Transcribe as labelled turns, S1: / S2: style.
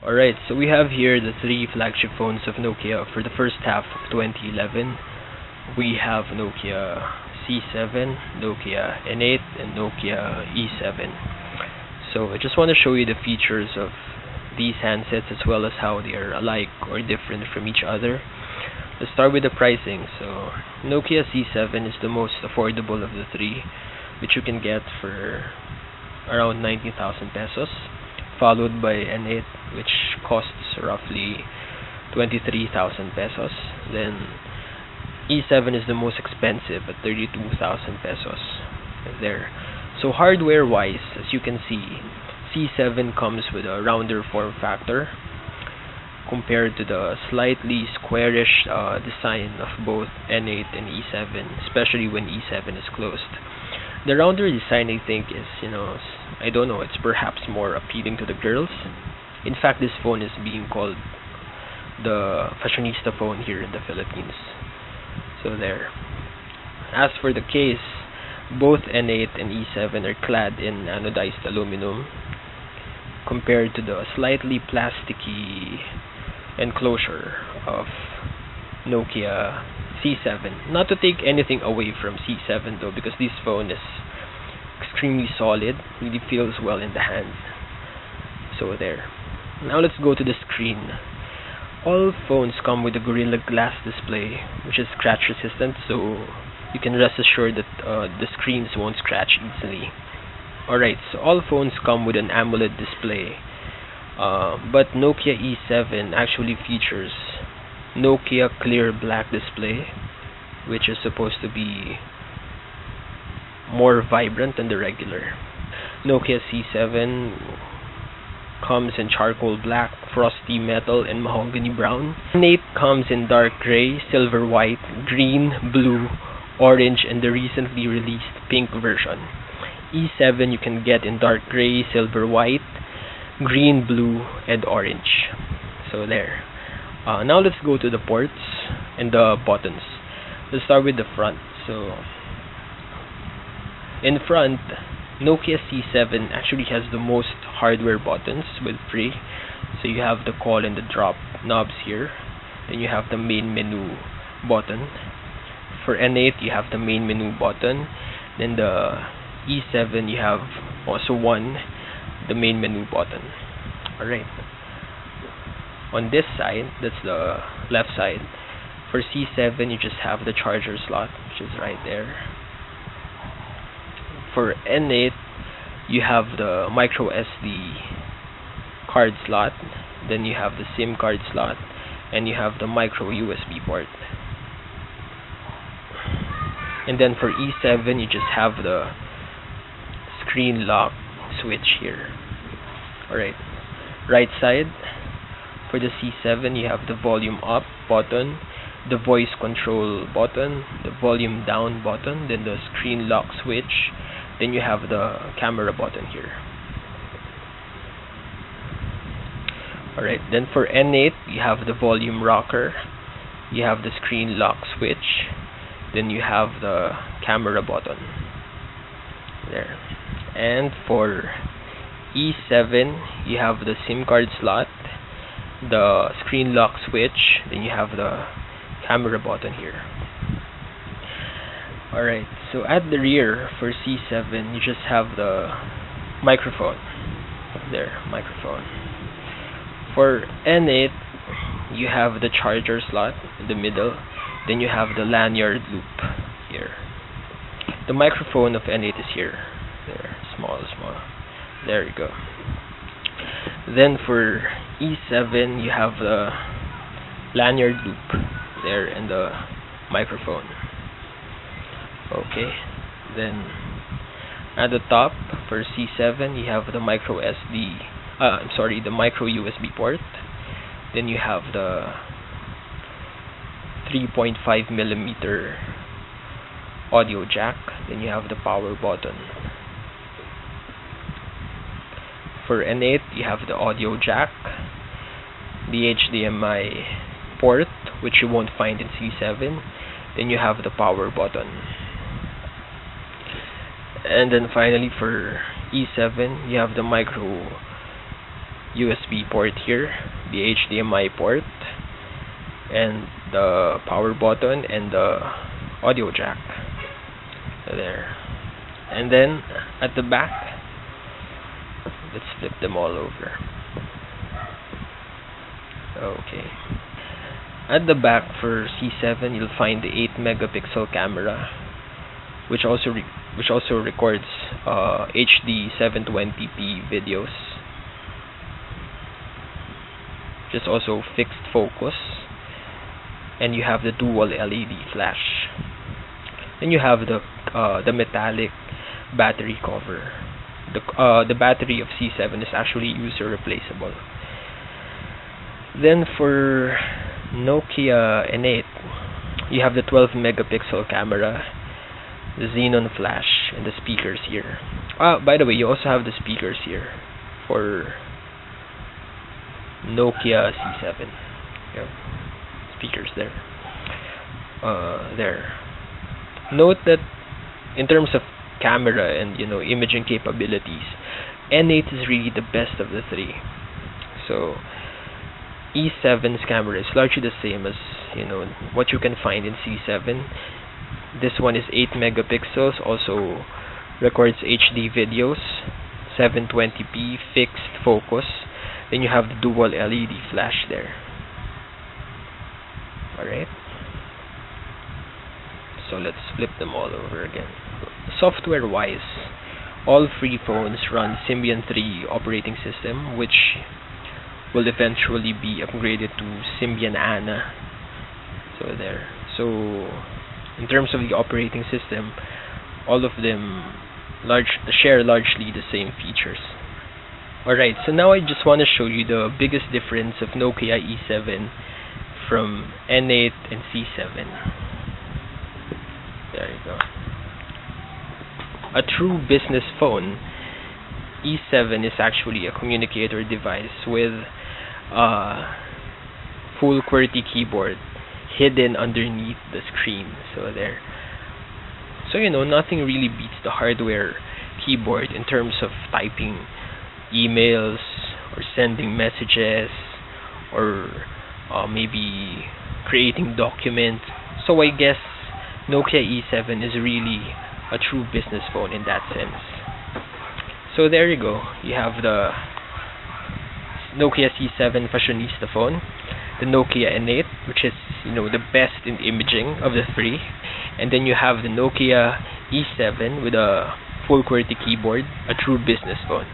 S1: Alright, so we have here the three flagship phones of Nokia for the first half of 2011. We have Nokia C7, Nokia N8, and Nokia E7. So I just want to show you the features of these handsets as well as how they are alike or different from each other. Let's start with the pricing. So Nokia C7 is the most affordable of the three, which you can get for around 90,000 pesos, followed by N8, which costs roughly 23,000 pesos. Then E7 is the most expensive at 32,000 pesos there. So hardware wise, as you can see, C7 comes with a rounder form factor compared to the slightly squarish design of both N8 and E7, especially when E7 is closed. The rounder design, I think, is, I don't know, it's perhaps more appealing to the girls. In fact, this phone is being called the fashionista phone here in the Philippines. So there. As for the case, both N8 and E7 are clad in anodized aluminum compared to the slightly plasticky enclosure of Nokia C7. Not to take anything away from C7 though, because this phone is extremely solid, really feels well in the hand. So there. Now let's go to the screen. All phones come with a Gorilla Glass display, which is scratch resistant, so you can rest assured that the screens won't scratch easily. Alright, so all phones come with an AMOLED display, but Nokia E7 actually features Nokia Clear Black display, which is supposed to be more vibrant than the regular. Nokia C7 comes in charcoal black, frosty metal, and mahogany brown. N8 comes in dark gray, silver white, green, blue, orange, and the recently released pink version. E7 you can get in dark gray, silver white, green, blue, and orange. So there. Now let's go to the ports and the buttons. Let's start with the front. So in front, Nokia C7 actually has the most hardware buttons with 3. So you have the call and the drop knobs here. Then you have the main menu button. For N8 you have the main menu button. Then the E7 you have also the main menu button. Alright. On this side, that's the left side. For C7 you just have the charger slot, which is right there. For N8 you have the micro SD card slot, then you have the SIM card slot, and you have the micro USB port. And then for E7 you just have the screen lock switch here. Alright, right side, for the C7 you have the volume up button, the voice control button, the volume down button, then the screen lock switch, then you have the camera button here. Alright, then for N8 you have the volume rocker, you have the screen lock switch, then you have the camera button there. And for E7 you have the SIM card slot, the screen lock switch, then you have the camera button here. Alright, so at the rear for C7 you just have the microphone there, microphone. For N8 you have the charger slot in the middle, then you have the lanyard loop here. The microphone of N8 is here, there, small, there you go. Then for E7 you have the lanyard loop there and the microphone. Okay, then at the top for C7 you have the micro the micro USB port. Then you have the 3.5mm audio jack. Then you have the power button. For N8 you have the audio jack, the HDMI port, which you won't find in C7. Then you have the power button. And then finally for E7 you have the micro USB port here, the HDMI port, and the power button, and the audio jack there. And then at the back, let's flip them all over. Okay. At the back for C7, you'll find the 8 megapixel camera, which also records HD 720p videos. Just also fixed focus, and you have the dual LED flash. Then you have the metallic battery cover. The battery of C7 is actually user replaceable. Then for Nokia N8, you have the 12 megapixel camera, the xenon flash, and the speakers here. By the way, you also have the speakers here for Nokia C7. Yep. Speakers there. There. Note that in terms of camera and imaging capabilities, N8 is really the best of the three. So E7's camera is largely the same as what you can find in C7. This one is 8 megapixels, also records HD videos, 720p fixed focus. Then you have the dual LED flash there. Alright, so let's flip them all over again. Software wise, all three phones run Symbian 3 operating system, which will eventually be upgraded to Symbian Ana. So there. So in terms of the operating system, all of them share largely the same features. Alright, so now I just want to show you the biggest difference of Nokia E7 from N8 and C7. There you go. A true business phone, E7 is actually a communicator device with a full QWERTY keyboard hidden underneath the screen. So there. So nothing really beats the hardware keyboard in terms of typing emails or sending messages or maybe creating documents. So I guess Nokia E7 is really a true business phone in that sense. So there you go. You have the Nokia C7 fashionista phone, the Nokia N8, which is the best in imaging of the three, and then you have the Nokia E7 with a full QWERTY keyboard, a true business phone.